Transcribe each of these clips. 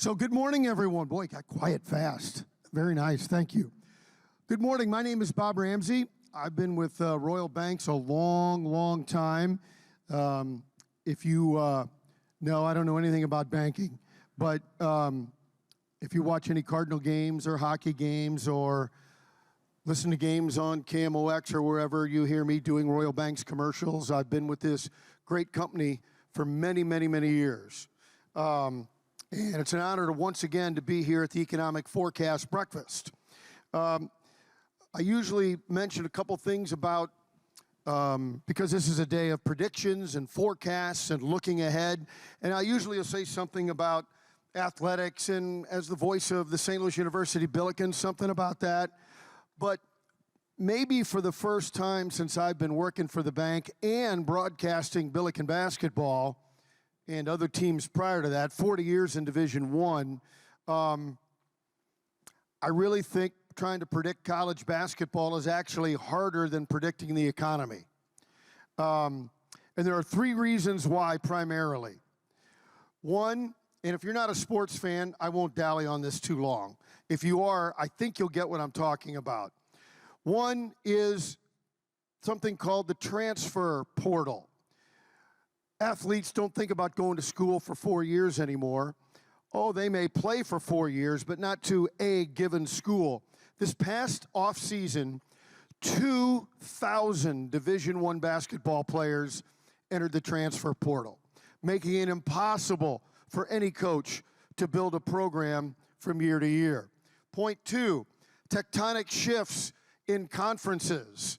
So good morning, everyone. Boy, it got quiet fast. Very nice, thank you. Good morning, my name is Bob Ramsey. I've been with Royal Banks a long time. If you know, I don't know anything about banking, but if you watch any Cardinal games or hockey games or listen to games on KMOX or wherever you hear me doing Royal Banks commercials, I've been with this great company for many years. And it's an honor to once again to be here at the Economic Forecast Breakfast. I usually mention a couple things about, because this is a day of predictions and forecasts and looking ahead, and I usually will say something about athletics and as the voice of the St. Louis University Billikens, something about that. But maybe for the first time since I've been working for the bank and broadcasting Billiken basketball, and other teams prior to that, 40 years in Division I, I really think trying to predict college basketball is actually harder than predicting the economy. And there are three reasons why primarily. One, and if you're not a sports fan, I won't dally on this too long. If you are, I think you'll get what I'm talking about. One is something called the transfer portal. Athletes don't think about going to school for 4 years anymore. Oh, they may play for 4 years, but not to a given school. This past offseason, 2,000 Division I basketball players entered the transfer portal, making it impossible for any coach to build a program from year to year. Point two, tectonic shifts in conferences.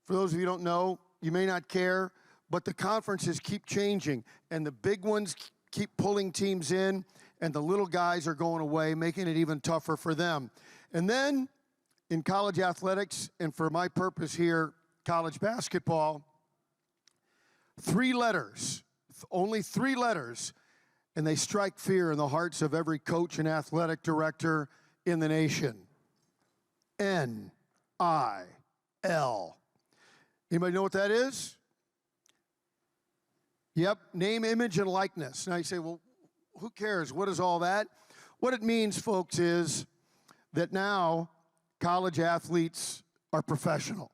For those of you who don't know, you may not care, but the conferences keep changing, and the big ones keep pulling teams in, and the little guys are going away, making it even tougher for them. And then, in college athletics, and for my purpose here, college basketball, 3 letters, only 3 letters, and they strike fear in the hearts of every coach and athletic director in the nation. NIL. Anybody know what that is? Yep, name, image, and likeness. Now you say, well, who cares? What is all that? What it means, folks, is that now college athletes are professional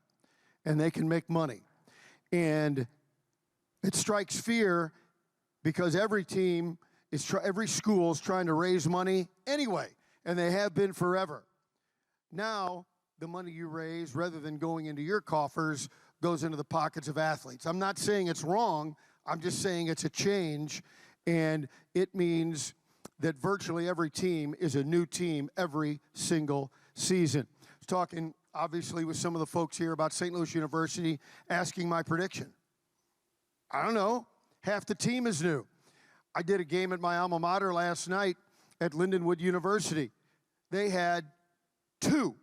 and they can make money. And it strikes fear because every team every school is trying to raise money anyway, and they have been forever. Now, the money you raise, rather than going into your coffers, goes into the pockets of athletes. I'm not saying it's wrong. I'm just saying it's a change, and it means that virtually every team is a new team every single season. I was talking, obviously, with some of the folks here about St. Louis University, asking my prediction. I don't know. Half the team is new. I did a game at my alma mater last night at Lindenwood University. They had 2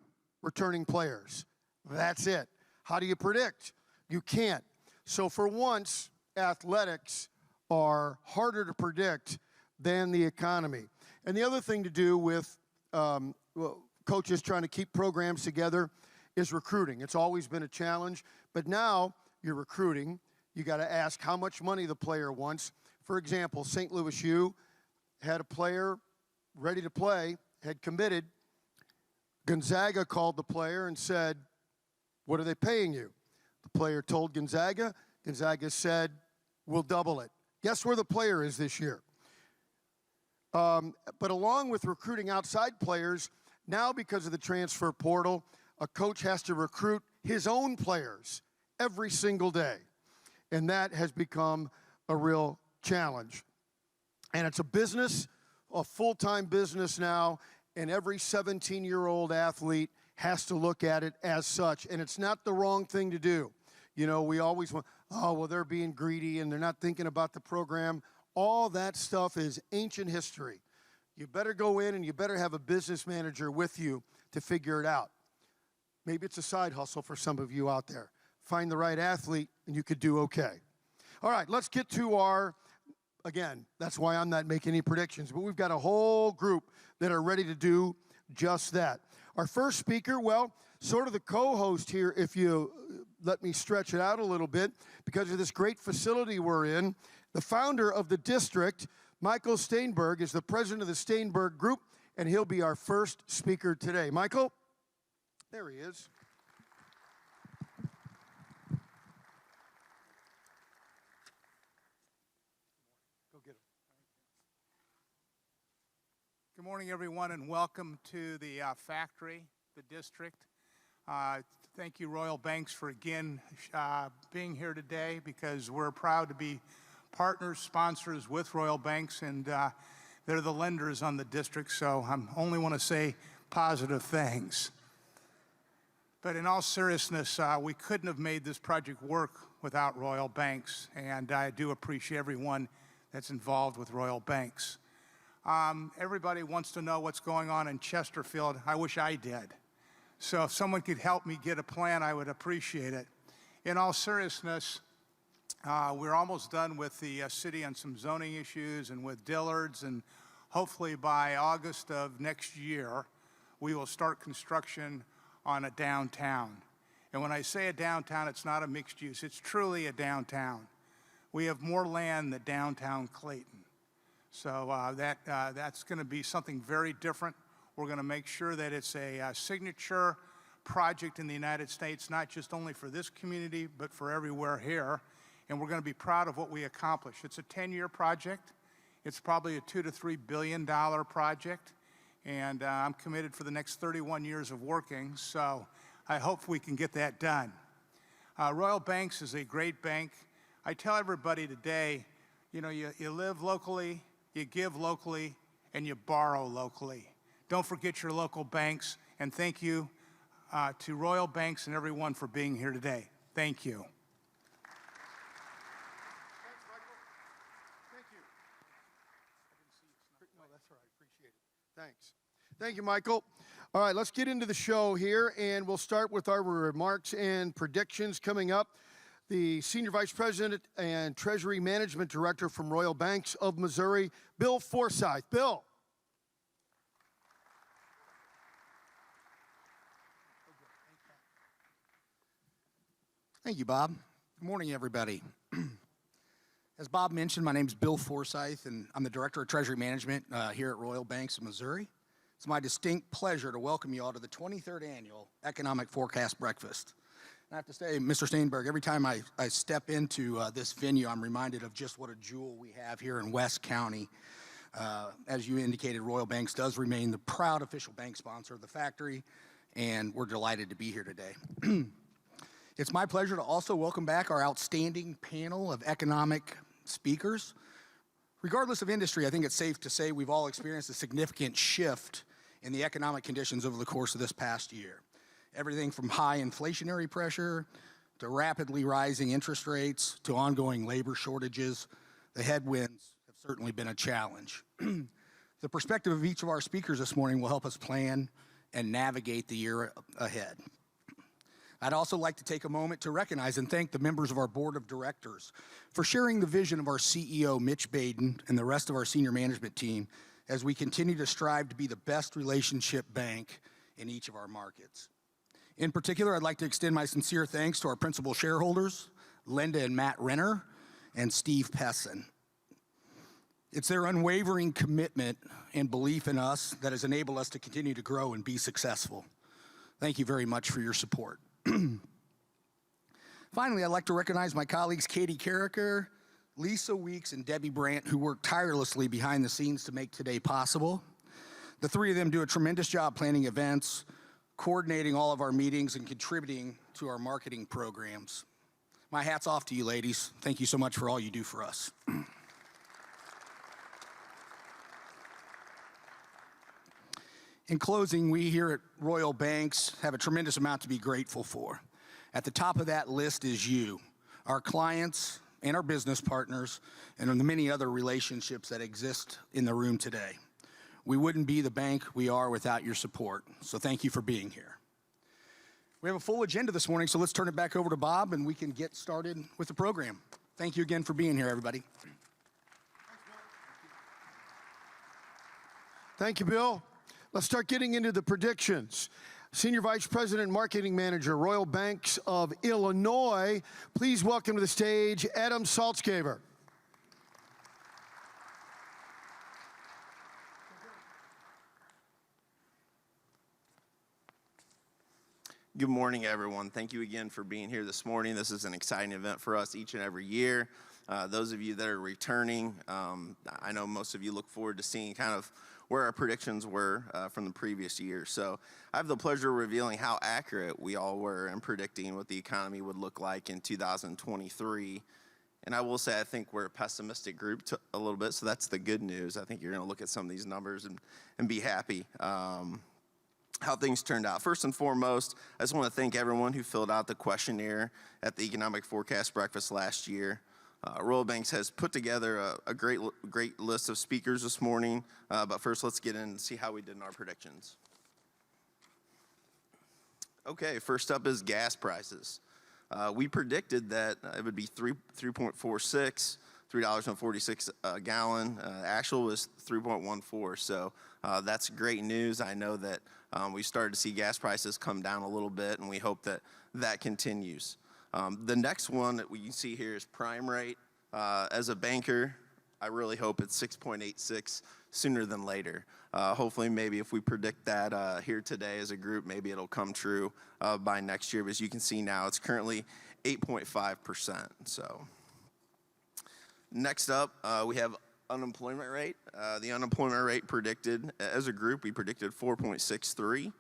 returning players. That's it. How do you predict? You can't. So for once, athletics are harder to predict than the economy. And the other thing to do with coaches trying to keep programs together is recruiting. It's always been a challenge, but now you're recruiting. You got to ask how much money the player wants. For example, St. Louis U had a player ready to play, had committed. Gonzaga called the player and said, "What are they paying you?" The player told Gonzaga. Gonzaga said, "We'll double it." Guess where the player is this year? But along with recruiting outside players, now because of the transfer portal, a coach has to recruit his own players every single day. And that has become a real challenge. And it's a business, a full-time business now, and every 17-year-old athlete has to look at it as such. And it's not the wrong thing to do. You know, we always want, oh, well, they're being greedy and they're not thinking about the program. All that stuff is ancient history. You better go in and you better have a business manager with you to figure it out. Maybe it's a side hustle for some of you out there. Find the right athlete and you could do okay. All right, let's get to our, again, that's why I'm not making any predictions, but we've got a whole group that are ready to do just that. Our first speaker, well, sort of the co-host here, if you let me stretch it out a little bit, because of this great facility we're in, the founder of the district, Michael Staenberg is the president of the Staenberg Group, and he'll be our first speaker today. Michael? There he is. Go get him. Good morning, everyone, and welcome to the factory, the district. Thank you, Royal Banks, for again being here today, because we're proud to be partners, sponsors with Royal Banks, and they're the lenders on the district, so I only want to say positive things. But in all seriousness, we couldn't have made this project work without Royal Banks, and I do appreciate everyone that's involved with Royal Banks. Everybody wants to know what's going on in Chesterfield. I wish I did. So if someone could help me get a plan, I would appreciate it. In all seriousness, we're almost done with the city on some zoning issues and with Dillard's, and hopefully by August of next year, we will start construction on a downtown. And when I say a downtown, it's not a mixed use. It's truly a downtown. We have more land than downtown Clayton. So that's going to be something very different. We're going to make sure that it's a signature project in the United States, not just only for this community, but for everywhere here. And we're going to be proud of what we accomplish. It's a 10-year project. It's probably a $2 to $3 billion project. And I'm committed for the next 31 years of working, so I hope we can get that done. Royal Banks is a great bank. I tell everybody today, you know, you live locally, you give locally, and you borrow locally. Don't forget your local banks, and thank you to Royal Banks and everyone for being here today. Thank you. Thanks, Michael. Thank you. No, that's all right. Appreciate it. Thanks. Thank you, Michael. All right, let's get into the show here, and we'll start with our remarks and predictions coming up. The Senior Vice President and Treasury Management Director from Royal Banks of Missouri, Bill Forsythe. Bill. Thank you, Bob. Good morning, everybody. As Bob mentioned, my name is Bill Forsythe, and I'm the Director of Treasury Management here at Royal Banks of Missouri. It's my distinct pleasure to welcome you all to the 23rd Annual Economic Forecast Breakfast. And I have to say, Mr. Staenberg, every time I step into this venue, I'm reminded of just what a jewel we have here in West County. As you indicated, Royal Banks does remain the proud official bank sponsor of the factory, and we're delighted to be here today. It's my pleasure to also welcome back our outstanding panel of economic speakers. Regardless of industry, I think it's safe to say we've all experienced a significant shift in the economic conditions over the course of this past year. Everything from high inflationary pressure to rapidly rising interest rates to ongoing labor shortages, the headwinds have certainly been a challenge. The perspective of each of our speakers this morning will help us plan and navigate the year ahead. I'd also like to take a moment to recognize and thank the members of our board of directors for sharing the vision of our CEO, Mitch Baden, and the rest of our senior management team as we continue to strive to be the best relationship bank in each of our markets. In particular, I'd like to extend my sincere thanks to our principal shareholders, Linda and Matt Renner, and Steve Pesson. It's their unwavering commitment and belief in us that has enabled us to continue to grow and be successful. Thank you very much for your support. Finally, I'd like to recognize my colleagues Katie Carricker, Lisa Weeks, and Debbie Brandt, who worked tirelessly behind the scenes to make today possible. The three of them do a tremendous job planning events, coordinating all of our meetings, and contributing to our marketing programs. My hat's off to you, ladies. Thank you so much for all you do for us. In closing, we here at Royal Banks have a tremendous amount to be grateful for. At the top of that list is you, our clients and our business partners, and the many other relationships that exist in the room today. We wouldn't be the bank we are without your support, so thank you for being here. We have a full agenda this morning, so let's turn it back over to Bob and we can get started with the program. Thank you again for being here, everybody. Thank you, Bill. Let's start getting into the predictions. Senior Vice President, Marketing Manager, Royal Banks of Illinois. Please welcome to the stage Adam Saltsgaver. Good morning, everyone. Thank you again for being here this morning. This is an exciting event for us each and every year. Those of you that are returning, I know most of you look forward to seeing kind of where our predictions were from the previous year. So I have the pleasure of revealing how accurate we all were in predicting what the economy would look like in 2023. And I will say I think we're a pessimistic group a little bit, so that's the good news. I think you're going to look at some of these numbers and be happy how things turned out. First and foremost, I just want to thank everyone who filled out the questionnaire at the Economic Forecast Breakfast last year. Royal Banks has put together a great list of speakers this morning, but first let's get in and see how we did in our predictions. Okay, first up is gas prices. We predicted that it would be $3.46, $3.46 a gallon. Actual was 3.14, so that's great news. I know that we started to see gas prices come down a little bit, and we hope that that continues. The next one that we can see here is prime rate. As a banker, I really hope it's 6.86 sooner than later. Hopefully, maybe if we predict that here today as a group, maybe it'll come true by next year. But as you can see now, it's currently 8.5%. So next up, we have unemployment rate. The unemployment rate predicted, as a group, we predicted 4.63,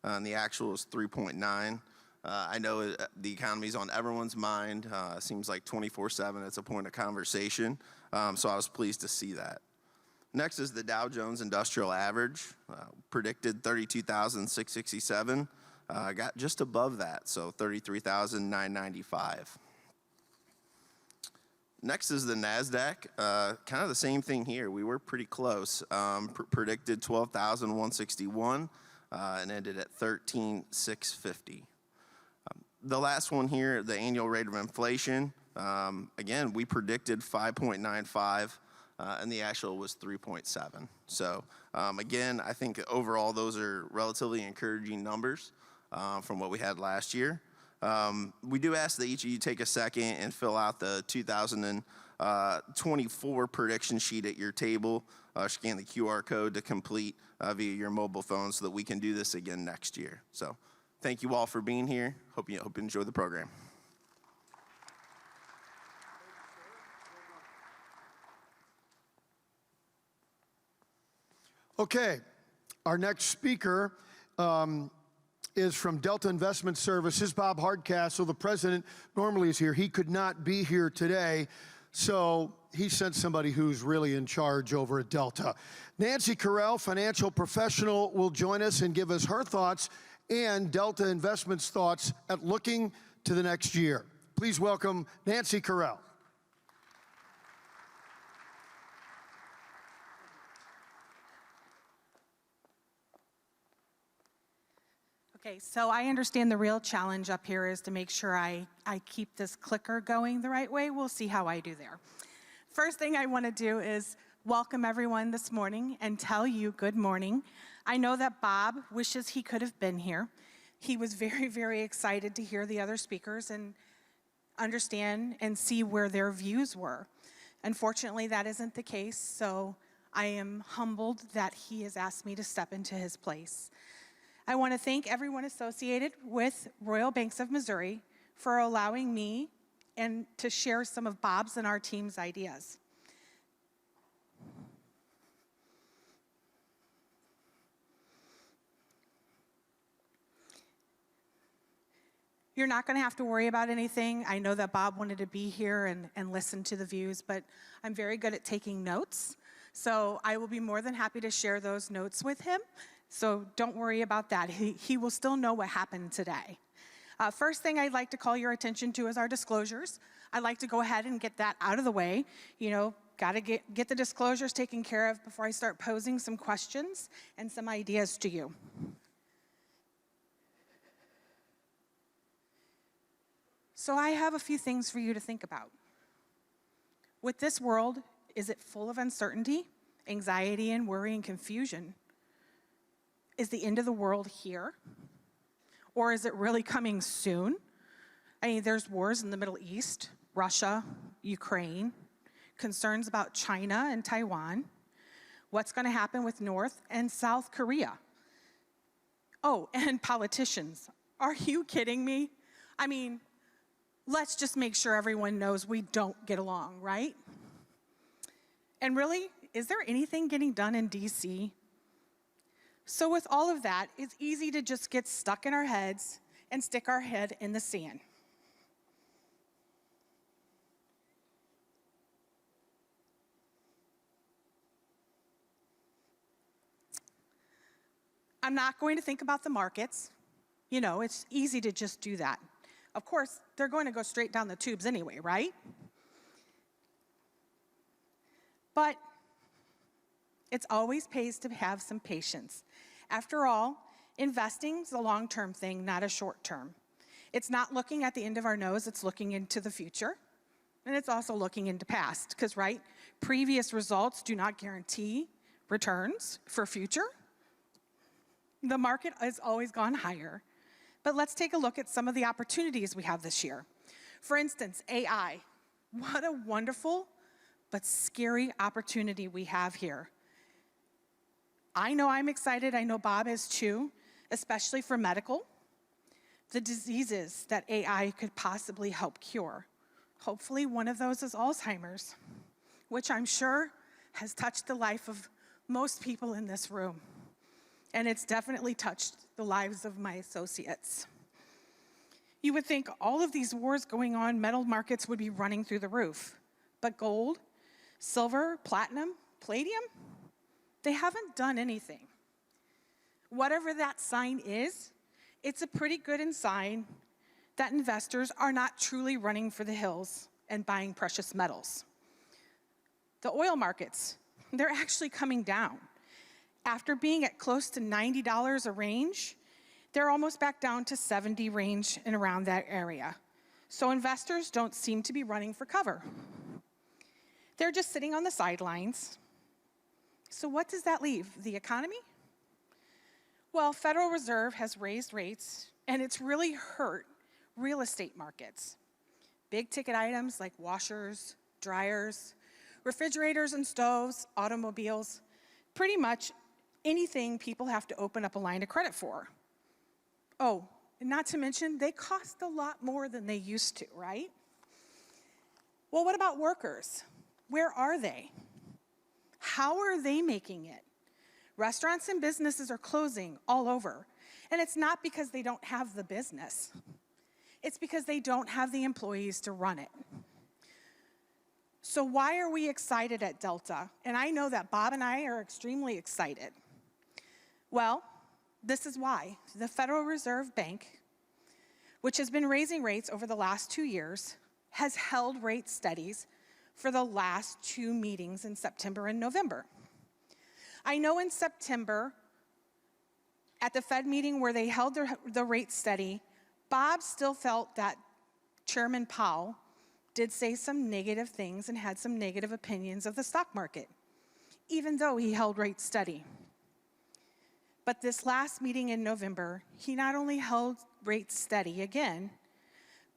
and the actual is 3.9. I know the economy's on everyone's mind. Seems like 24/7, it's a point of conversation. So I was pleased to see that. Next is the Dow Jones Industrial Average, predicted 32,667. Got just above that, so 33,995. Next is the NASDAQ, kind of the same thing here. We were pretty close. Predicted 12,161 and ended at 13,650. The last one here, the annual rate of inflation. Again, we predicted 5.95, and the actual was 3.7. So again, I think overall those are relatively encouraging numbers from what we had last year. We do ask that each of you take a second and fill out the 2024 prediction sheet at your table. Scan the QR code to complete via your mobile phone so that we can do this again next year. So thank you all for being here. Hope you enjoy the program. Okay, our next speaker is from Delta Investment Services, Bob Hardcastle. The president normally is here. He could not be here today, so he sent somebody who's really in charge over at Delta. Nancy Carrel, financial professional, will join us and give us her thoughts and Delta Investments' thoughts at looking to the next year. Please welcome Nancy Carrel. Okay, so I understand the real challenge up here is to make sure I keep this clicker going the right way. We'll see how I do there. First thing I want to do is welcome everyone this morning and tell you good morning. I know that Bob wishes he could have been here. He was very, very excited to hear the other speakers and understand and see where their views were. Unfortunately, that isn't the case, so I am humbled that he has asked me to step into his place. I want to thank everyone associated with Royal Banks of Missouri for allowing me and to share some of Bob's and our team's ideas. You're not going to have to worry about anything. I know that Bob wanted to be here and listen to the views, but I'm very good at taking notes. So I will be more than happy to share those notes with him. So don't worry about that. He will still know what happened today. First thing I'd like to call your attention to is our disclosures. I'd like to go ahead and get that out of the way. You know, got to get the disclosures taken care of before I start posing some questions and some ideas to you. So I have a few things for you to think about. With this world, is it full of uncertainty, anxiety, and worry and confusion? Is the end of the world here? Or is it really coming soon? I mean, there's wars in the Middle East, Russia, Ukraine, concerns about China and Taiwan, what's going to happen with North and South Korea. Oh, and politicians. Are you kidding me? I mean, let's just make sure everyone knows we don't get along, right? And really, is there anything getting done in DC? So with all of that, it's easy to just get stuck in our heads and stick our head in the sand. I'm not going to think about the markets. You know, it's easy to just do that. Of course, they're going to go straight down the tubes anyway, right? But it always pays to have some patience. After all, investing is a long-term thing, not a short-term. It's not looking at the end of our nose, it's looking into the future. And it's also looking into past, because, right, previous results do not guarantee returns for future. The market has always gone higher. But let's take a look at some of the opportunities we have this year. For instance, AI. What a wonderful but scary opportunity we have here. I know I'm excited, I know Bob is too, especially for medical. The diseases that AI could possibly help cure. Hopefully one of those is Alzheimer's, which I'm sure has touched the life of most people in this room. And it's definitely touched the lives of my associates. You would think all of these wars going on, metal markets would be running through the roof. But gold, silver, platinum, palladium, they haven't done anything. Whatever that sign is, it's a pretty good sign that investors are not truly running for the hills and buying precious metals. The oil markets, they're actually coming down. After being at close to $90 a range, they're almost back down to 70 range and around that area. So investors don't seem to be running for cover. They're just sitting on the sidelines. So what does that leave? The economy? Well, Federal Reserve has raised rates, and it's really hurt real estate markets. Big ticket items like washers, dryers, refrigerators and stoves, automobiles, pretty much anything people have to open up a line of credit for. Oh, and not to mention, they cost a lot more than they used to, right? Well, what about workers? Where are they? How are they making it? Restaurants and businesses are closing all over. And it's not because they don't have the business. It's because they don't have the employees to run it. So why are we excited at Delta? And I know that Bob and I are extremely excited. Well, this is why. The Federal Reserve Bank, which has been raising rates over the last 2 years, has held rate steadies for the last 2 meetings in September and November. I know in September, at the Fed meeting where they held the rate steady, Bob still felt that Chairman Powell did say some negative things and had some negative opinions of the stock market, even though he held rates steady. But this last meeting in November, he not only held rates steady again,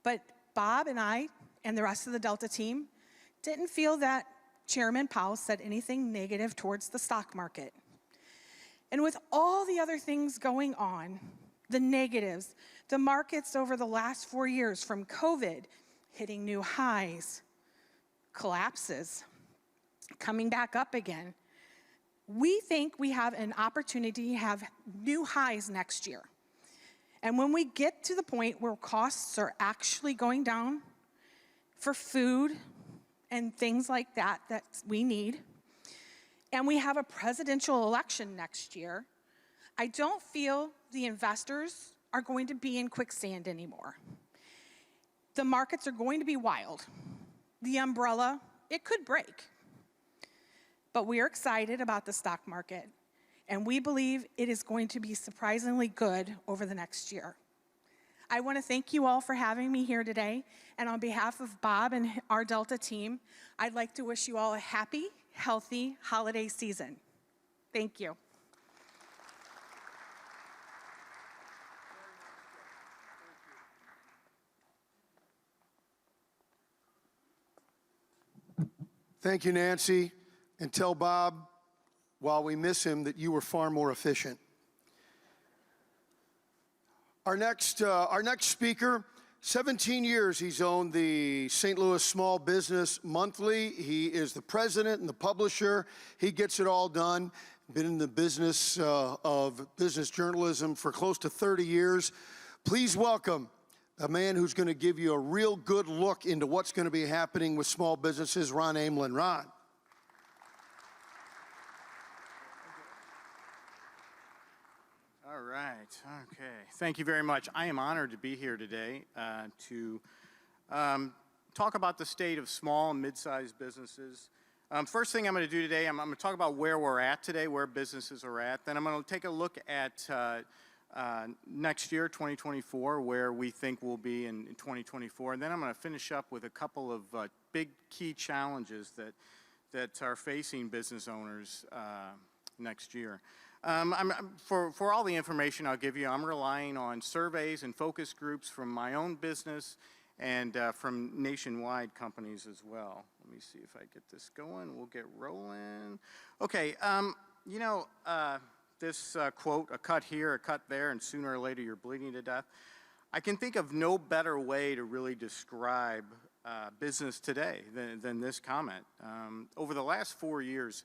but Bob and I and the rest of the Delta team didn't feel that Chairman Powell said anything negative towards the stock market. And with all the other things going on, the negatives, the markets over the last 4 years from COVID hitting new highs, collapses, coming back up again, we think we have an opportunity to have new highs next year. And when we get to the point where costs are actually going down for food and things like that that we need, and we have a presidential election next year, I don't feel the investors are going to be in quicksand anymore. The markets are going to be wild. The umbrella, it could break. But we are excited about the stock market, and we believe it is going to be surprisingly good over the next year. I want to thank you all for having me here today, and on behalf of Bob and our Delta team, I'd like to wish you all a happy, healthy holiday season. Thank you. Thank you, Nancy. And tell Bob, while we miss him, that you were far more efficient. Our next speaker, 17 years he's owned the St. Louis Small Business Monthly. He is the president and the publisher. He gets it all done. Been in the business of business journalism for close to 30 years. Please welcome a man who's going to give you a real good look into what's going to be happening with small businesses, Ron Ameln. Ron. All right. Okay. Thank you very much. I am honored to be here today to talk about the state of small and mid-sized businesses. First thing I'm going to do today, I'm going to talk about where we're at today, where businesses are at. Then I'm going to take a look at next year, 2024, where we think we'll be in 2024. And then I'm going to finish up with a couple of big key challenges that are facing business owners next year. For all the information I'll give you, I'm relying on surveys and focus groups from my own business and from nationwide companies as well. Let me see if I get this going. We'll get rolling. Okay, this quote, a cut here, a cut there, and sooner or later you're bleeding to death. I can think of no better way to really describe business today than this comment. Over the last 4 years,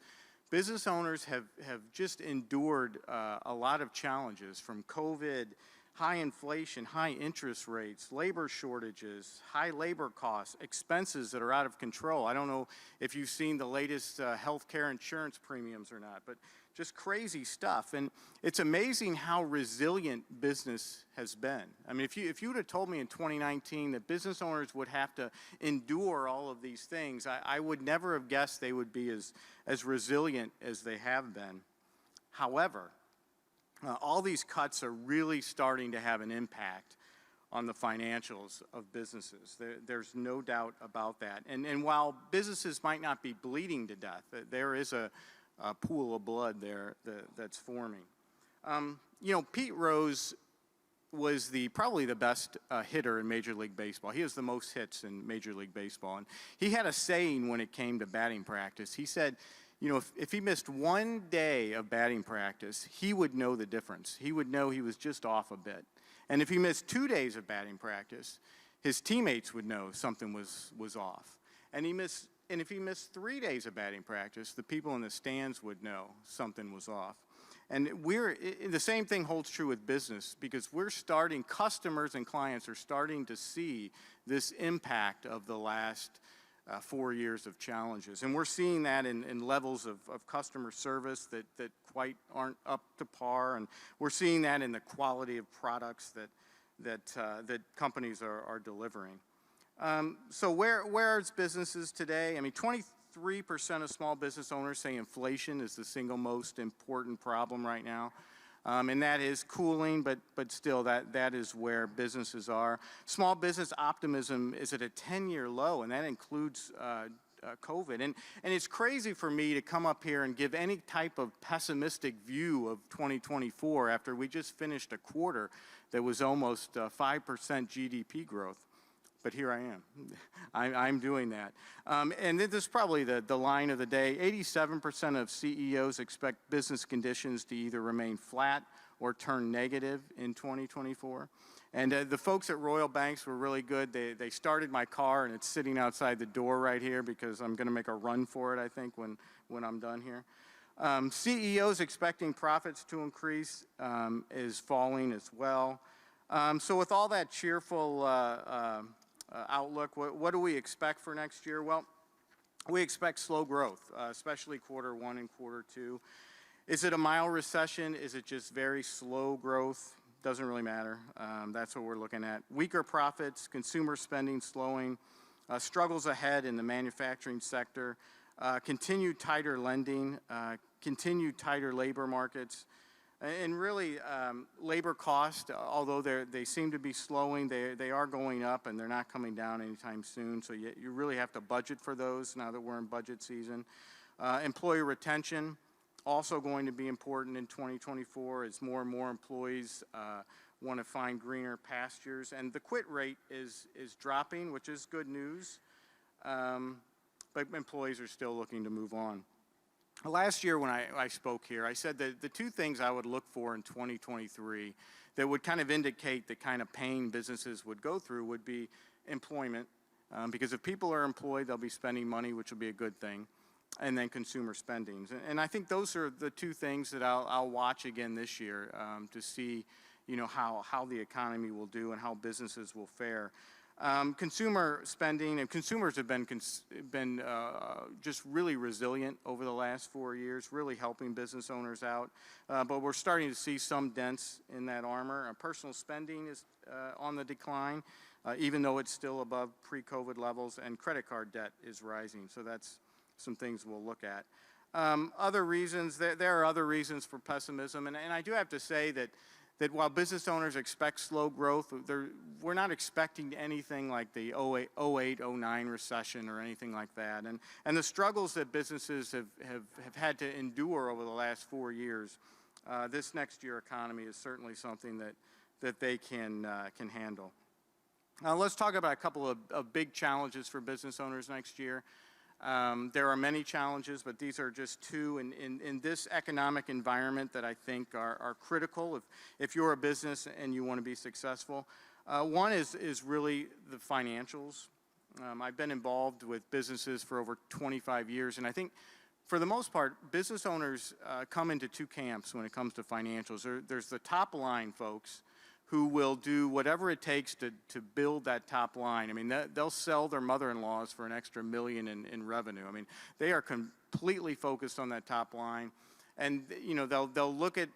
business owners have just endured a lot of challenges from COVID, high inflation, high interest rates, labor shortages, high labor costs, expenses that are out of control. I don't know if you've seen the latest healthcare insurance premiums or not, but just crazy stuff. And it's amazing how resilient business has been. I mean, if you would have told me in 2019 that business owners would have to endure all of these things, I would never have guessed they would be as resilient as they have been. However, all these cuts are really starting to have an impact on the financials of businesses. There's no doubt about that. And while businesses might not be bleeding to death, there is a pool of blood there that's forming. Pete Rose was probably the best hitter in Major League Baseball. He has the most hits in Major League Baseball. And he had a saying when it came to batting practice. He said, if he missed one day of batting practice, he would know the difference. He would know he was just off a bit. And if he missed 2 days of batting practice, his teammates would know something was off. And if he missed 3 days of batting practice, the people in the stands would know something was off. And the same thing holds true with business, because customers and clients are starting to see this impact of the last 4 years of challenges. And we're seeing that in levels of customer service that quite aren't up to par. And we're seeing that in the quality of products that companies are delivering. So where's businesses today? I mean, 23% of small business owners say inflation is the single most important problem right now. And that is cooling, but still that is where businesses are. Small business optimism is at a 10-year low, and that includes COVID. And it's crazy for me to come up here and give any type of pessimistic view of 2024 after we just finished a quarter that was almost 5% GDP growth. But here I am. I'm doing that. And this is probably the line of the day. 87% of CEOs expect business conditions to either remain flat or turn negative in 2024. And the folks at Royal Banks were really good. They started my car, and it's sitting outside the door right here because I'm going to make a run for it, I think, when I'm done here. CEOs expecting profits to increase is falling as well. So with all that cheerful outlook, what do we expect for next year? Well, we expect slow growth, especially quarter one and quarter two. Is it a mild recession? Is it just very slow growth? Doesn't really matter. That's what we're looking at. Weaker profits, consumer spending slowing, struggles ahead in the manufacturing sector, continued tighter lending, continued tighter labor markets. And really, labor costs, although they seem to be slowing, they are going up, and they're not coming down anytime soon. So you really have to budget for those now that we're in budget season. Employee retention, also going to be important in 2024 as more and more employees want to find greener pastures. And the quit rate is dropping, which is good news. But employees are still looking to move on. Last year when I spoke here, I said that the two things I would look for in 2023 that would kind of indicate the kind of pain businesses would go through would be employment, because if people are employed, they'll be spending money, which will be a good thing, and then consumer spending. And I think those are the two things that I'll watch again this year, to see, how the economy will do and how businesses will fare. Consumer spending, and consumers have been just really resilient over the last 4 years, really helping business owners out. But we're starting to see some dents in that armor. Personal spending is on the decline, even though it's still above pre-COVID levels, and credit card debt is rising. So that's some things we'll look at. Other reasons, there are other reasons for pessimism, and I do have to say that while business owners expect slow growth, we're not expecting anything like the 08, 09 recession or anything like that. And the struggles that businesses have had to endure over the last 4 years, this next year economy is certainly something that they can handle. Now let's talk about a couple of big challenges for business owners next year. There are many challenges, but these are just two in this economic environment that I think are critical if you're a business and you want to be successful. One is really the financials. I've been involved with businesses for over 25 years, and I think for the most part, business owners come into two camps when it comes to financials. There's the top line folks who will do whatever it takes to build that top line. I mean, they'll sell their mother-in-laws for an extra $1 million in revenue. I mean, they are completely focused on that top line. And, they'll look at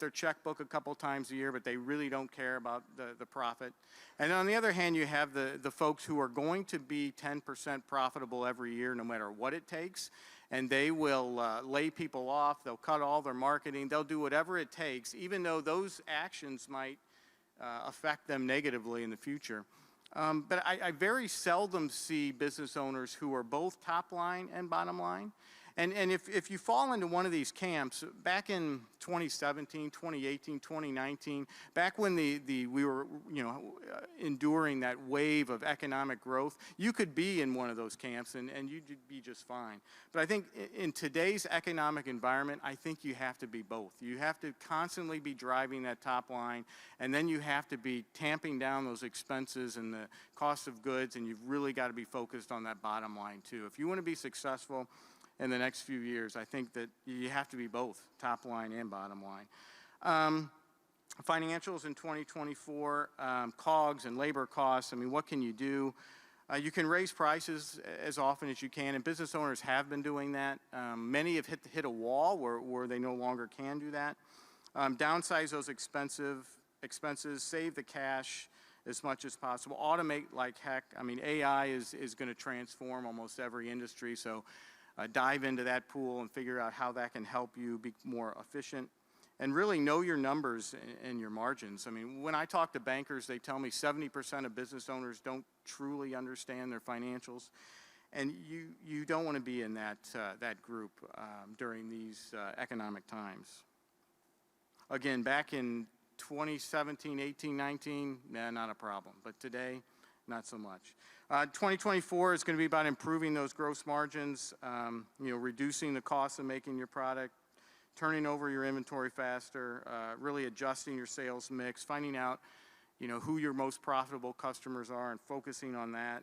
their checkbook a couple times a year, but they really don't care about the profit. And on the other hand, you have the folks who are going to be 10% profitable every year, no matter what it takes. And they will lay people off. They'll cut all their marketing. They'll do whatever it takes, even though those actions might affect them negatively in the future. But I very seldom see business owners who are both top line and bottom line. And if you fall into one of these camps, back in 2017, 2018, 2019, back when we were enduring that wave of economic growth, you could be in one of those camps and you'd be just fine. But I think in today's economic environment, I think you have to be both. You have to constantly be driving that top line, and then you have to be tamping down those expenses and the cost of goods, and you've really got to be focused on that bottom line too. If you want to be successful in the next few years, I think that you have to be both top line and bottom line. Financials in 2024, COGS and labor costs. I mean, what can you do? You can raise prices as often as you can, and business owners have been doing that. Many have hit a wall where they no longer can do that. Downsize those expenses, save the cash as much as possible, automate like heck. I mean, AI is going to transform almost every industry, so dive into that pool and figure out how that can help you be more efficient. And really know your numbers and your margins. I mean, when I talk to bankers, they tell me 70% of business owners don't truly understand their financials. And you don't want to be in that group during these economic times. Again, back in 2017, 18, 19, not a problem. But today, not so much. 2024 is going to be about improving those gross margins, reducing the cost of making your product, turning over your inventory faster, really adjusting your sales mix, finding out, who your most profitable customers are and focusing on that.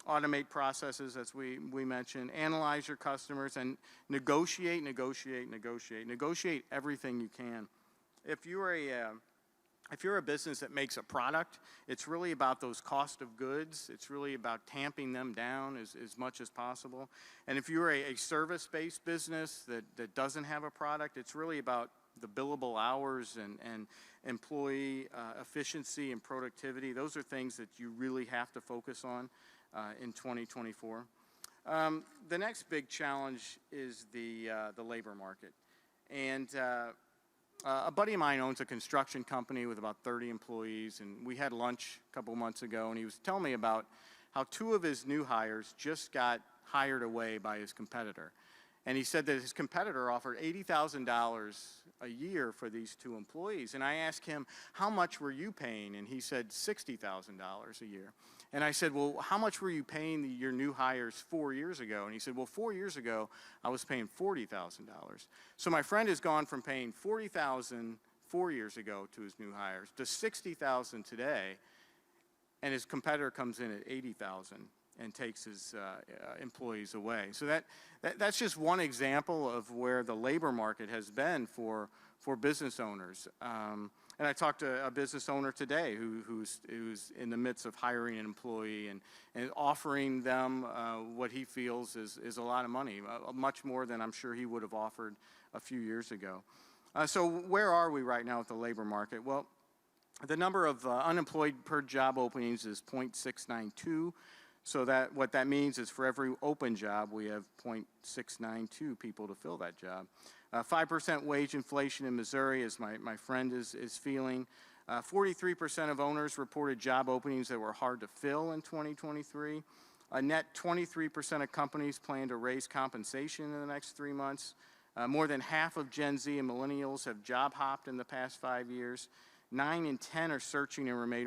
Automate processes, as we mentioned. Analyze your customers and negotiate everything you can. If you're a business that makes a product, it's really about those cost of goods. It's really about tamping them down as much as possible. And if you're a service-based business that doesn't have a product, it's really about the billable hours and employee efficiency and productivity. Those are things that you really have to focus on in 2024. The next big challenge is the labor market. And a buddy of mine owns a construction company with about 30 employees, and we had lunch a couple months ago, and he was telling me about how 2 of his new hires just got hired away by his competitor. And he said that his competitor offered $80,000 a year for these 2 employees. And I asked him, how much were you paying? And he said $60,000 a year. And I said, well, how much were you paying your new hires 4 years ago? And he said, well, 4 years ago, I was paying $40,000. So my friend has gone from paying $40,000 4 years ago to his new hires, to 60,000 today, and his competitor comes in at 80,000 and takes his employees away. So that's just one example of where the labor market has been for business owners. And I talked to a business owner today who's in the midst of hiring an employee and offering them what he feels is a lot of money, much more than I'm sure he would have offered a few years ago. So where are we right now with the labor market? Well, the number of unemployed per job openings is 0.692. So what that means is for every open job, we have 0.692 people to fill that job. 5% wage inflation in Missouri, as my friend is feeling. 43% of owners reported job openings that were hard to fill in 2023. A net 23% of companies plan to raise compensation in the next 3 months. More than half of Gen Z and millennials have job hopped in the past 5 years. 9 in 10 are searching and remain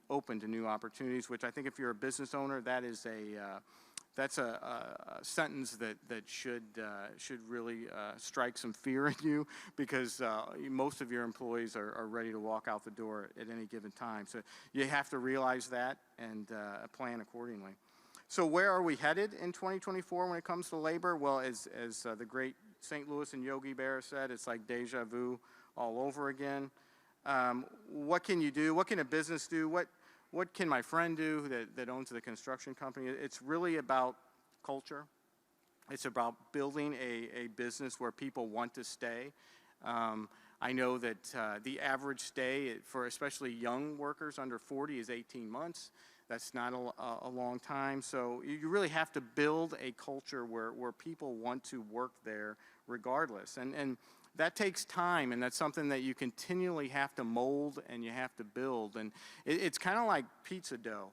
open to new opportunities, which I think if you're a business owner, that's a sentence that should really strike some fear in you, because most of your employees are ready to walk out the door at any given time. So you have to realize that and plan accordingly. So where are we headed in 2024 when it comes to labor? Well, as the great St. Louis and Yogi Berra said, it's like deja vu all over again. What can you do? What can a business do? What can my friend do that owns the construction company? It's really about culture. It's about building a business where people want to stay. I know that the average stay for especially young workers under 40 is 18 months. That's not a long time. So you really have to build a culture where people want to work there regardless. And that takes time, and that's something that you continually have to mold and you have to build. And it's kind of like pizza dough.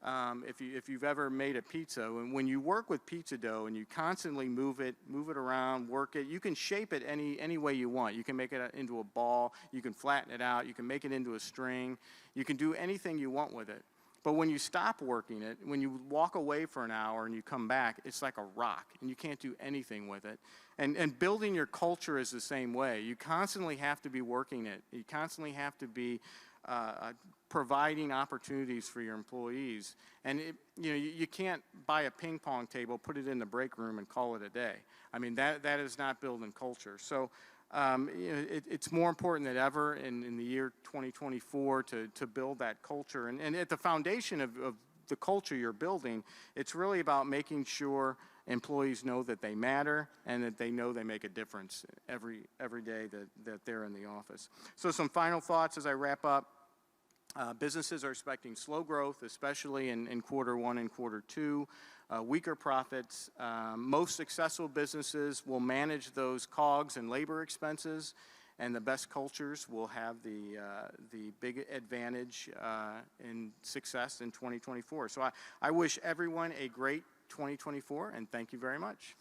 If you've ever made a pizza, when you work with pizza dough and you constantly move it around, work it, you can shape it any way you want. You can make it into a ball, you can flatten it out, you can make it into a string, you can do anything you want with it. But when you stop working it, when you walk away for an hour and you come back, it's like a rock, and you can't do anything with it. And building your culture is the same way. You constantly have to be working it. You constantly have to be providing opportunities for your employees. And you can't buy a ping pong table, put it in the break room, and call it a day. I mean, that is not building culture. So it's more important than ever in the year 2024 to build that culture. And at the foundation of the culture you're building, it's really about making sure employees know that they matter and that they know they make a difference every day that they're in the office. So some final thoughts as I wrap up. Businesses are expecting slow growth, especially in quarter one and quarter two. Weaker profits. Most successful businesses will manage those COGS and labor expenses, and the best cultures will have the big advantage in success in 2024. So I wish everyone a great 2024, and thank you very much.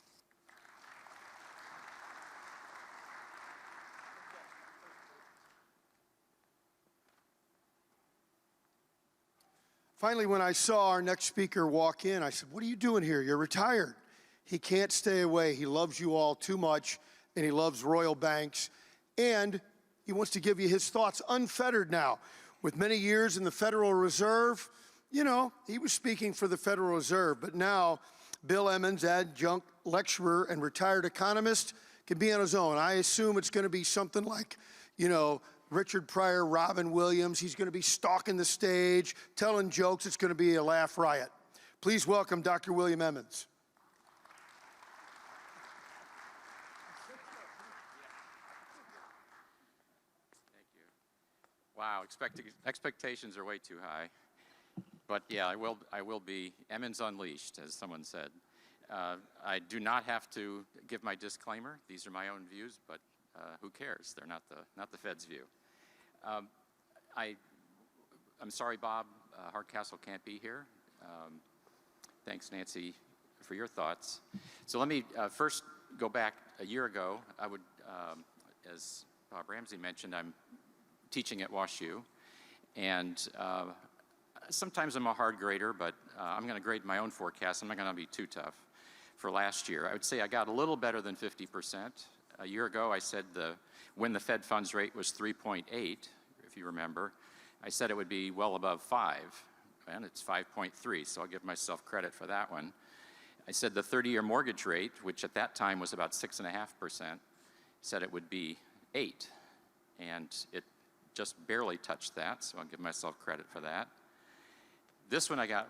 Finally, when I saw our next speaker walk in, I said, "What are you doing here? You're retired." He can't stay away. He loves you all too much, and he loves Royal Banks, and he wants to give you his thoughts unfettered now. With many years in the Federal Reserve, he was speaking for the Federal Reserve, but now Bill Emmons, adjunct lecturer and retired economist, can be on his own. I assume it's going to be something like, Richard Pryor, Robin Williams. He's going to be stalking the stage, telling jokes. It's going to be a laugh riot. Please welcome Dr. William Emmons. Thank you. Wow, expectations are way too high. But yeah, I will be Emmons unleashed, as someone said. I do not have to give my disclaimer. These are my own views, but who cares? They're not the Fed's view. I'm sorry, Bob Hardcastle can't be here. Thanks, Nancy, for your thoughts. So let me first go back a year ago. I would, as Bob Ramsey mentioned, I'm teaching at WashU, and sometimes I'm a hard grader, but I'm going to grade my own forecast. I'm not going to be too tough. For last year, I would say I got a little better than 50%. A year ago, I said when the Fed funds rate was 3.8, if you remember, I said it would be well above 5, and it's 5.3, so I'll give myself credit for that one. I said the 30-year mortgage rate, which at that time was about 6.5%, said it would be 8, and it just barely touched that, so I'll give myself credit for that. This one I got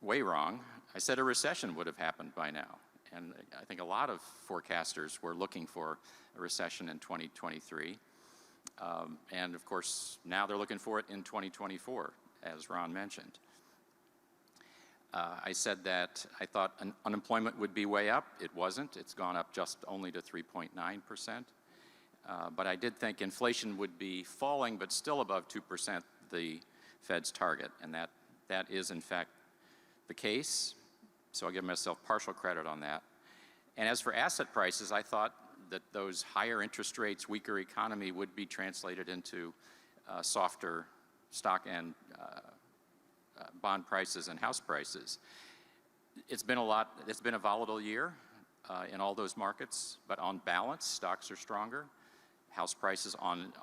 way wrong. I said a recession would have happened by now, and I think a lot of forecasters were looking for a recession in 2023, and of course now they're looking for it in 2024, as Ron mentioned. I said that I thought unemployment would be way up. It wasn't. It's gone up just only to 3.9%. But I did think inflation would be falling, but still above 2%, the Fed's target. And that is, in fact, the case. So I'll give myself partial credit on that. And as for asset prices, I thought that those higher interest rates, weaker economy would be translated into softer stock and bond prices and house prices. It's been a volatile year in all those markets, but on balance, stocks are stronger. House prices on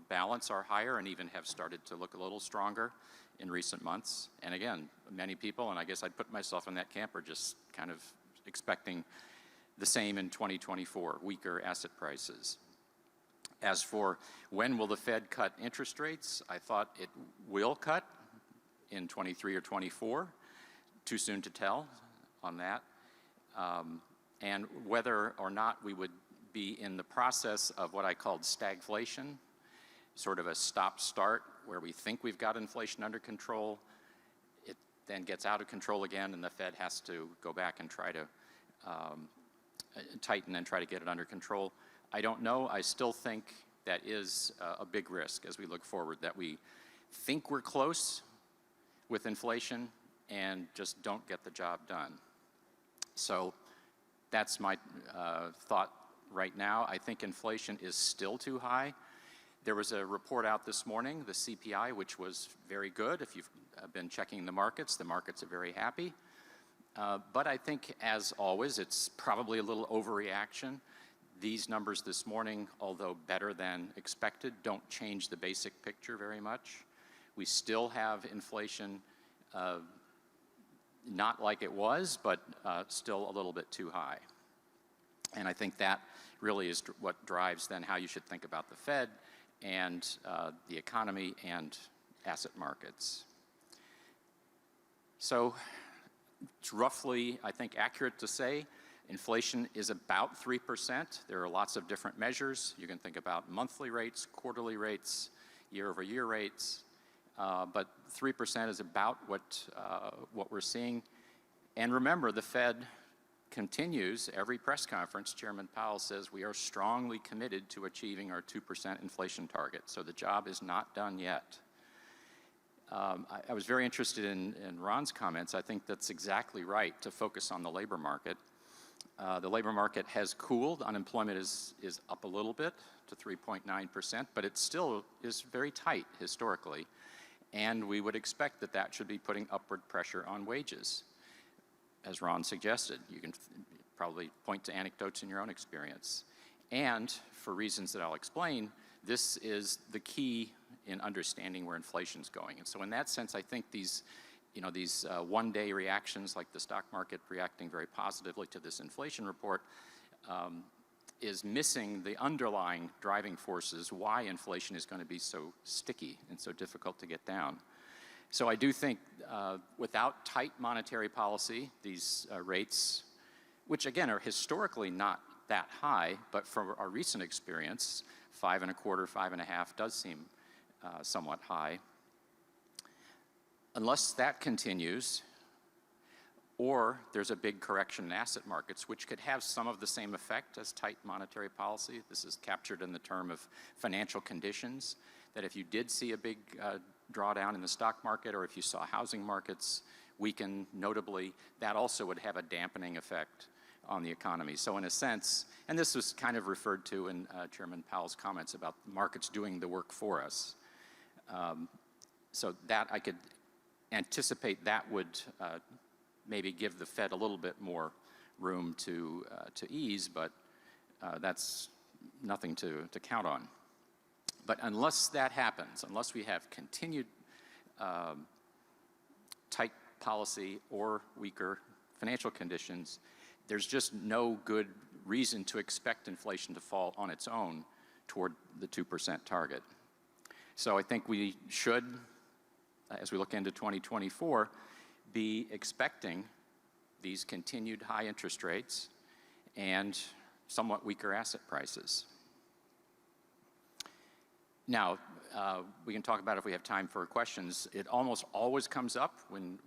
balance are higher and even have started to look a little stronger in recent months. And again, many people, and I guess I'd put myself in that camp, are just kind of expecting the same in 2024, weaker asset prices. As for when will the Fed cut interest rates, I thought it will cut in 23 or 24. Too soon to tell on that. And whether or not we would be in the process of what I called stagflation, sort of a stop-start where we think we've got inflation under control, it then gets out of control again and the Fed has to go back and try to tighten and try to get it under control. I don't know. I still think that is a big risk as we look forward, that we think we're close with inflation and just don't get the job done. So that's my thought right now. I think inflation is still too high. There was a report out this morning, the CPI, which was very good. If you've been checking the markets are very happy. But I think, as always, it's probably a little overreaction. These numbers this morning, although better than expected, don't change the basic picture very much. We still have inflation, not like it was, but still a little bit too high. And I think that really is what drives then how you should think about the Fed and the economy and asset markets. So it's roughly, I think, accurate to say inflation is about 3%. There are lots of different measures. You can think about monthly rates, quarterly rates, year-over-year rates. But 3% is about what we're seeing. And remember, the Fed continues every press conference. Chairman Powell says we are strongly committed to achieving our 2% inflation target. So the job is not done yet. I was very interested in Ron's comments. I think that's exactly right to focus on the labor market. The labor market has cooled. Unemployment is up a little bit to 3.9%, but it still is very tight historically. And we would expect that should be putting upward pressure on wages. As Ron suggested, you can probably point to anecdotes in your own experience. And for reasons that I'll explain, this is the key in understanding where inflation's going. And so in that sense, I think these one-day reactions, like the stock market reacting very positively to this inflation report, is missing the underlying driving forces why inflation is going to be so sticky and so difficult to get down. So I do think without tight monetary policy, these rates, which again are historically not that high, but from our recent experience, 5.25%, 5.5% does seem somewhat high. Unless that continues, or there's a big correction in asset markets, which could have some of the same effect as tight monetary policy. This is captured in the term of financial conditions, that if you did see a big drawdown in the stock market, or if you saw housing markets weaken notably, that also would have a dampening effect on the economy. So in a sense, and this was kind of referred to in Chairman Powell's comments about markets doing the work for us. So that I could anticipate that would maybe give the Fed a little bit more room to ease, but that's nothing to count on. But unless that happens, unless we have continued tight policy or weaker financial conditions, there's just no good reason to expect inflation to fall on its own toward the 2% target. So I think we should, as we look into 2024, be expecting these continued high interest rates and somewhat weaker asset prices. Now, we can talk about it if we have time for questions. It almost always comes up when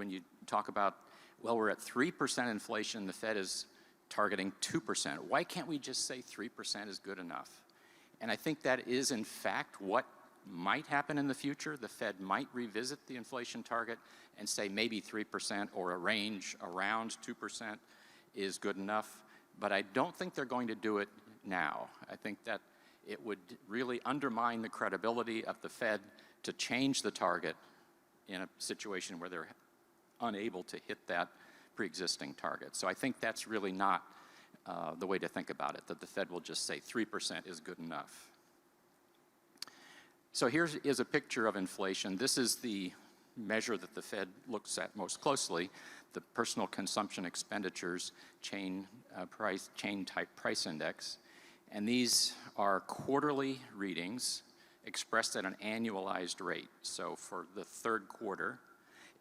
you talk about, well, we're at 3% inflation, the Fed is targeting 2%. Why can't we just say 3% is good enough? And I think that is, in fact, what might happen in the future. The Fed might revisit the inflation target and say maybe 3% or a range around 2% is good enough. But I don't think they're going to do it now. I think that it would really undermine the credibility of the Fed to change the target in a situation where they're unable to hit that pre-existing target. So I think that's really not the way to think about it, that the Fed will just say 3% is good enough. So here is a picture of inflation. This is the measure that the Fed looks at most closely, the personal consumption expenditures chain type price index. And these are quarterly readings expressed at an annualized rate. So for the third quarter,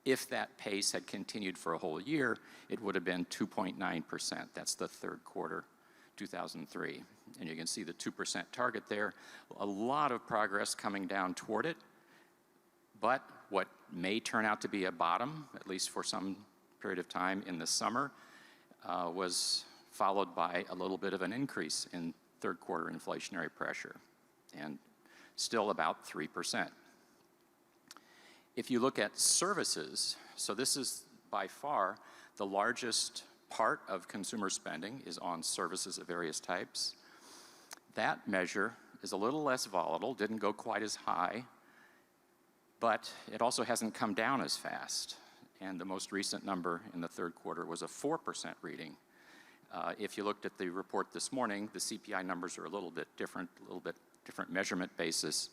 if that pace had continued for a whole year, it would have been 2.9%. That's the third quarter, 2003. And you can see the 2% target there. A lot of progress coming down toward it. But what may turn out to be a bottom, at least for some period of time in the summer, was followed by a little bit of an increase in third quarter inflationary pressure, and still about 3%. If you look at services, so this is by far the largest part of consumer spending is on services of various types. That measure is a little less volatile, didn't go quite as high, but it also hasn't come down as fast. And the most recent number in the third quarter was a 4% reading. If you looked at the report this morning, the CPI numbers are a little bit different measurement basis,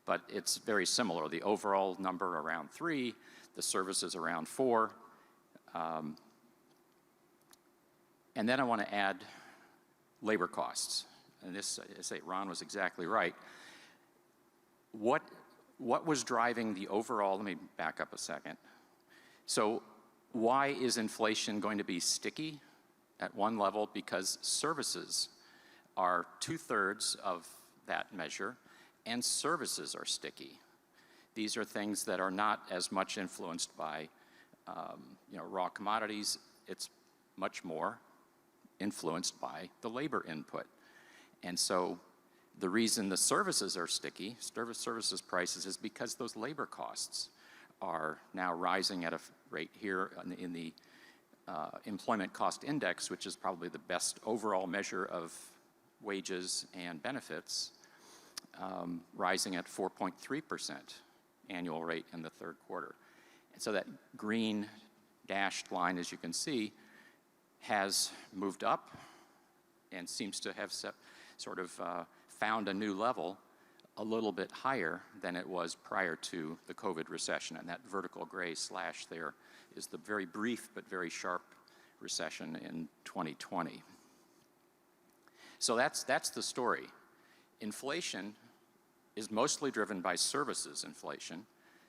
but it's very similar. The overall number around 3, the services around 4. And then I want to add labor costs. And this, I say, Ron was exactly right. What was driving the overall, let me back up a second. So why is inflation going to be sticky at one level? Because services are 2/3 of that measure, and services are sticky. These are things that are not as much influenced by raw commodities. It's much more influenced by the labor input. And so the reason the services are sticky, services prices, is because those labor costs are now rising at a rate here in the employment cost index, which is probably the best overall measure of wages and benefits, rising at 4.3% annual rate in the third quarter. And so that green dashed line, as you can see, has moved up and seems to have found a new level a little bit higher than it was prior to the COVID recession. And that vertical gray slash there is the very brief but very sharp recession in 2020. So that's the story. Inflation is mostly driven by services inflation.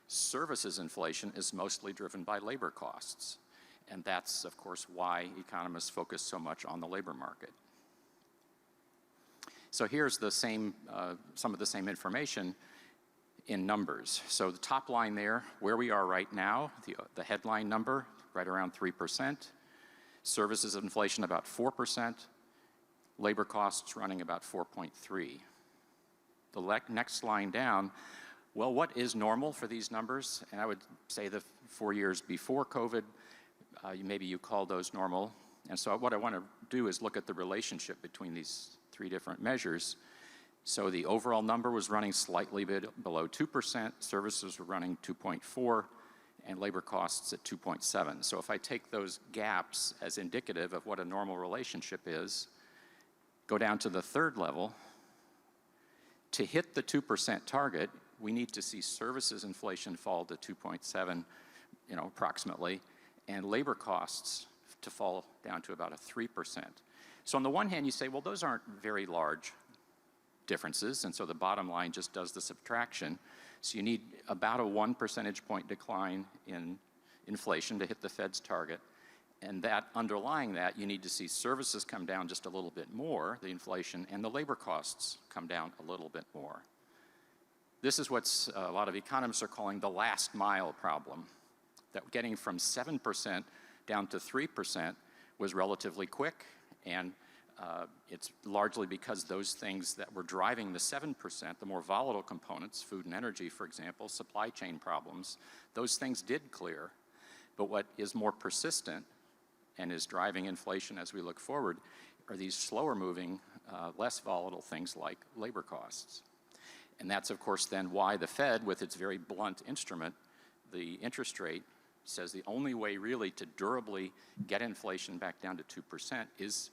Services inflation is mostly driven by labor costs. And that's, of course, why economists focus so much on the labor market. So here's the same, some of the same information in numbers. So the top line there, where we are right now, the headline number, right around 3%. Services inflation about 4%. Labor costs running about 4.3%. The next line down, well, what is normal for these numbers? And I would say the 4 years before COVID, maybe you call those normal. And so what I want to do is look at the relationship between these 3 different measures. So the overall number was running slightly below 2%, services were running 2.4%, and labor costs at 2.7%. So if I take those gaps as indicative of what a normal relationship is, Go down to the third level. To hit the 2% target, we need to see services inflation fall to 2.7, approximately, and labor costs to fall down to about a 3%. So on the one hand, you say, well, those aren't very large differences, and so the bottom line just does the subtraction. So you need about a 1 percentage point decline in inflation to hit the Fed's target. And that underlying that, you need to see services come down just a little bit more, the inflation, and the labor costs come down a little bit more. This is what a lot of economists are calling the last mile problem, that getting from 7% down to 3% was relatively quick, and it's largely because those things that were driving the 7%, the more volatile components, food and energy, for example, supply chain problems, those things did clear. But what is more persistent and is driving inflation as we look forward are these slower moving, less volatile things like labor costs. And that's, of course, then why the Fed, with its very blunt instrument, the interest rate, says the only way really to durably get inflation back down to 2% is,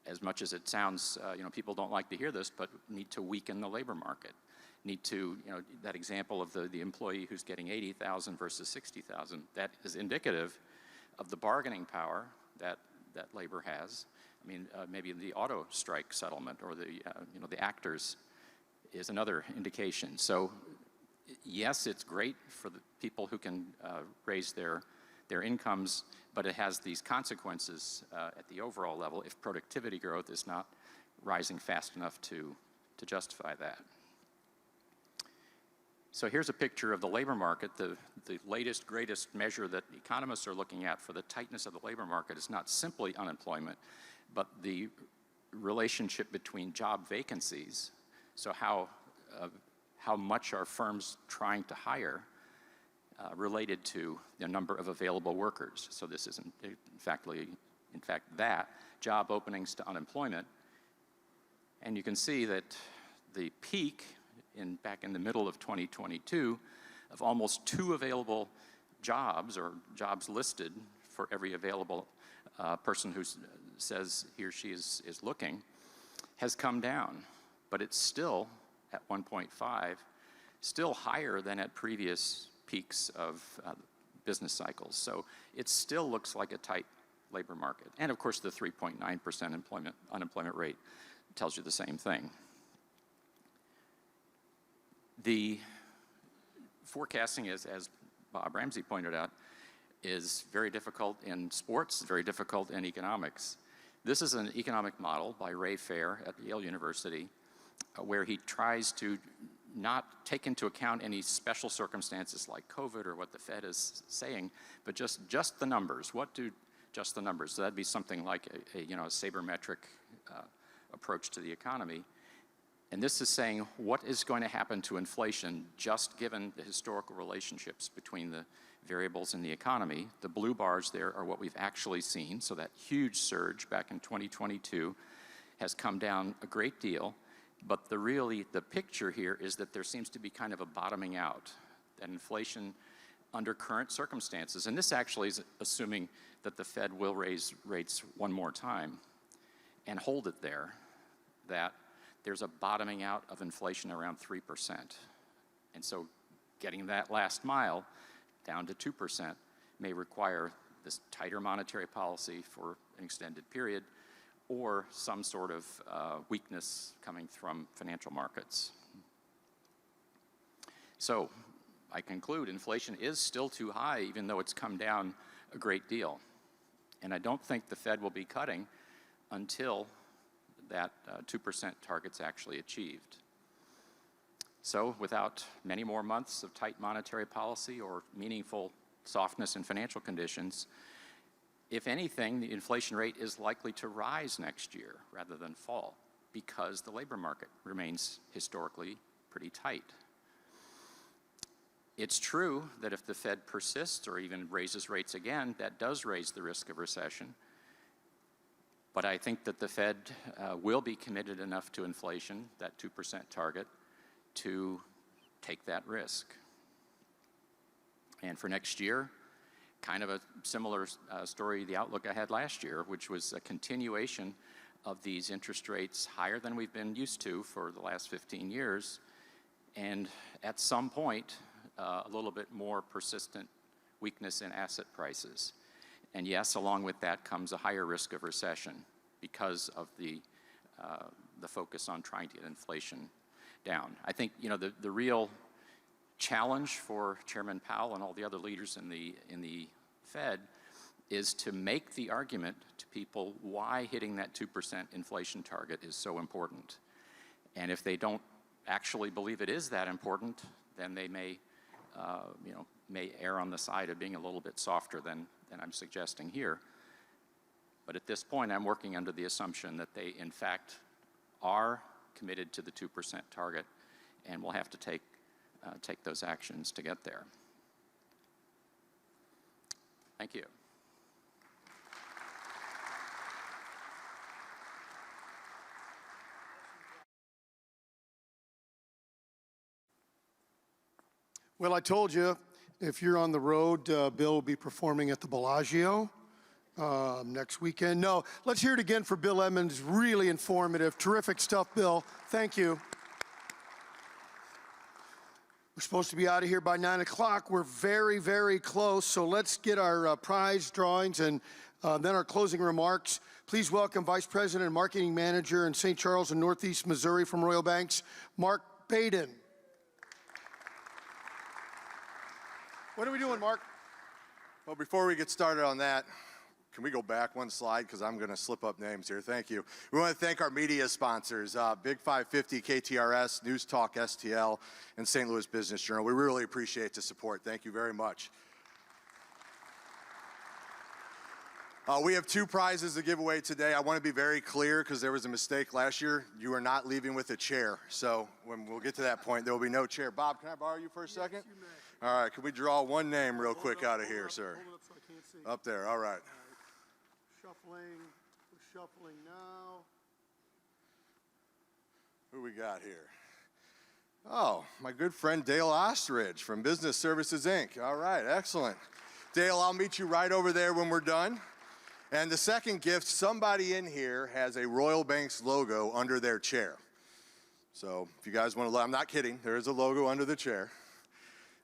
as much as it sounds, people don't like to hear this, but need to weaken the labor market. Need to, that example of the employee who's getting $80,000 versus $60,000, that is indicative of the bargaining power that labor has. I mean, maybe the auto strike settlement or the actors is another indication. So yes, it's great for the people who can raise their incomes, but it has these consequences at the overall level if productivity growth is not rising fast enough to justify that. So here's a picture of the labor market. The latest, greatest measure that economists are looking at for the tightness of the labor market is not simply unemployment, but the relationship between job vacancies. So how much are firms trying to hire related to the number of available workers. So this is in fact that job openings to unemployment. And you can see that the peak back in the middle of 2022 of almost 2 available jobs or jobs listed for every available person who says he or she is looking has come down, but it's still at 1.5, still higher than at previous peaks of business cycles. So it still looks like a tight labor market. And of course the 3.9% unemployment rate tells you the same thing. The forecasting, as Bob Ramsey pointed out, is very difficult in sports, very difficult in economics. This is an economic model by Ray Fair at Yale University, where he tries to not take into account any special circumstances like COVID or what the Fed is saying, but just the numbers. What do just the numbers? So that'd be something like a sabermetric approach to the economy. And this is saying what is going to happen to inflation just given the historical relationships between the variables in the economy. The blue bars there are what we've actually seen. So that huge surge back in 2022 has come down a great deal. But the picture here is that there seems to be kind of a bottoming out, that inflation under current circumstances, and this actually is assuming that the Fed will raise rates one more time and hold it there, that there's a bottoming out of inflation around 3%. And so getting that last mile down to 2% may require this tighter monetary policy for an extended period or some sort of weakness coming from financial markets. So I conclude inflation is still too high even though it's come down a great deal. And I don't think the Fed will be cutting until that 2% target's actually achieved. So without many more months of tight monetary policy or meaningful softness in financial conditions, if anything, the inflation rate is likely to rise next year rather than fall because the labor market remains historically pretty tight. It's true that if the Fed persists or even raises rates again, that does raise the risk of recession. But I think that the Fed will be committed enough to inflation, that 2% target, to take that risk. And for next year, kind of a similar story, the outlook I had last year, which was a continuation of these interest rates higher than we've been used to for the last 15 years, and at some point, a little bit more persistent weakness in asset prices. And yes, along with that comes a higher risk of recession because of the focus on trying to get inflation down. I think, you know, the real challenge for Chairman Powell and all the other leaders in the Fed is to make the argument to people why hitting that 2% inflation target is so important. And if they don't actually believe it is that important, then they may, may err on the side of being a little bit softer than I'm suggesting here. But at this point, I'm working under the assumption that they, in fact, are committed to the 2% target, and will have to take those actions to get there. Thank you. Well, I told you, if you're on the road, Bill will be performing at the Bellagio next weekend. No, let's hear it again for Bill Emmons. Really informative, terrific stuff, Bill. Thank you. We're supposed to be out of here by 9 o'clock. We're very, very close, so let's get our prize drawings and then our closing remarks. Please welcome Vice President and Marketing Manager in St. Charles and Northeast Missouri from Royal Banks, Mark Baden. What are we doing, Mark? Well, before we get started on that, can we go back one slide, because I'm going to slip up names here. Thank you. We want to thank our media sponsors, Big 550, KTRS, News Talk, STL, and St. Louis Business Journal. We really appreciate the support. Thank you very much. We have 2 prizes to give away today. I want to be very clear, because there was a mistake last year. You are not leaving with a chair. So when we'll get to that point, there will be no chair. Bob, can I borrow you for a second? Yes, you may. All right, can we draw one name real quick out of here, sir? Hold it up so I can't see. Up there, all right. Shuffling, we're shuffling now. Who we got here? Oh, my good friend Dale Ostrich from Business Services, Inc. All right, excellent. Dale, I'll meet you right over there when we're done. And the second gift, somebody in here has a Royal Banks logo under their chair. So if you guys want to, I'm not kidding, there is a logo under the chair.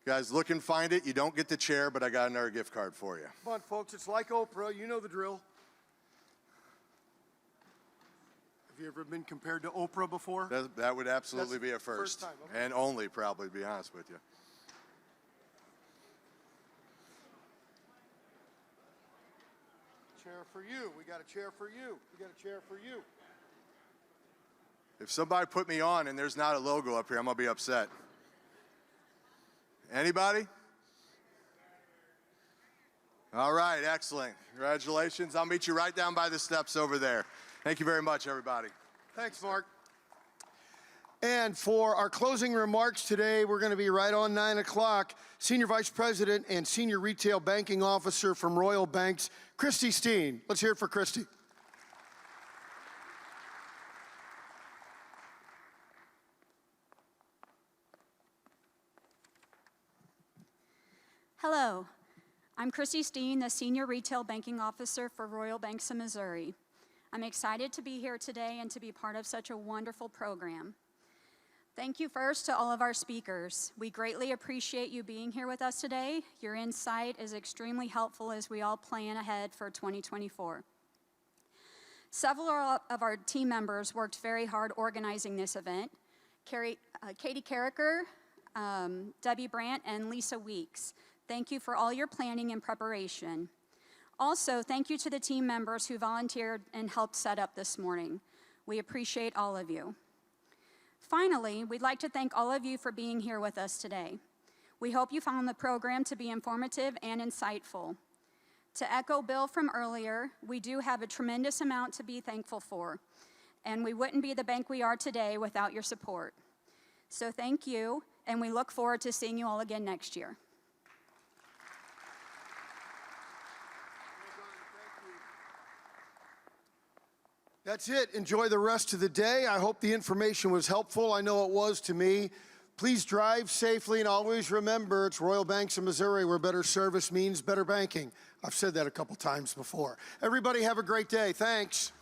You guys look and find it. You don't get the chair, but I got another gift card for you. Come on, folks, it's like Oprah. You know the drill. Have you ever been compared to Oprah before? That would absolutely be a first. First time, okay. And only, probably, to be honest with you. Chair for you. We got a chair for you. We got a chair for you. If somebody put me on and there's not a logo up here, I'm going to be upset. Anybody? All right, excellent. Congratulations. I'll meet you right down by the steps over there. Thank you very much, everybody. Thanks, Mark. And for our closing remarks today, we're going to be right on 9 o'clock. Senior Vice President and Senior Retail Banking Officer from Royal Banks, Christy Steen. Let's hear it for Christy. Hello, I'm Christy Steen, the Senior Retail Banking Officer for Royal Banks of Missouri. I'm excited to be here today and to be part of such a wonderful program. Thank you first to all of our speakers. We greatly appreciate you being here with us today. Your insight is extremely helpful as we all plan ahead for 2024. Several of our team members worked very hard organizing this event. Katie Carricker, Debbie Brandt, and Lisa Weeks. Thank you for all your planning and preparation. Also, thank you to the team members who volunteered and helped set up this morning. We appreciate all of you. Finally, we'd like to thank all of you for being here with us today. We hope you found the program to be informative and insightful. To echo Bill from earlier, we do have a tremendous amount to be thankful for, and we wouldn't be the bank we are today without your support. So thank you, and we look forward to seeing you all again next year. That's it. Enjoy the rest of the day. I hope the information was helpful. I know it was to me. Please drive safely and always remember it's Royal Banks of Missouri where better service means better banking. I've said that a couple times before. Everybody have a great day. Thanks.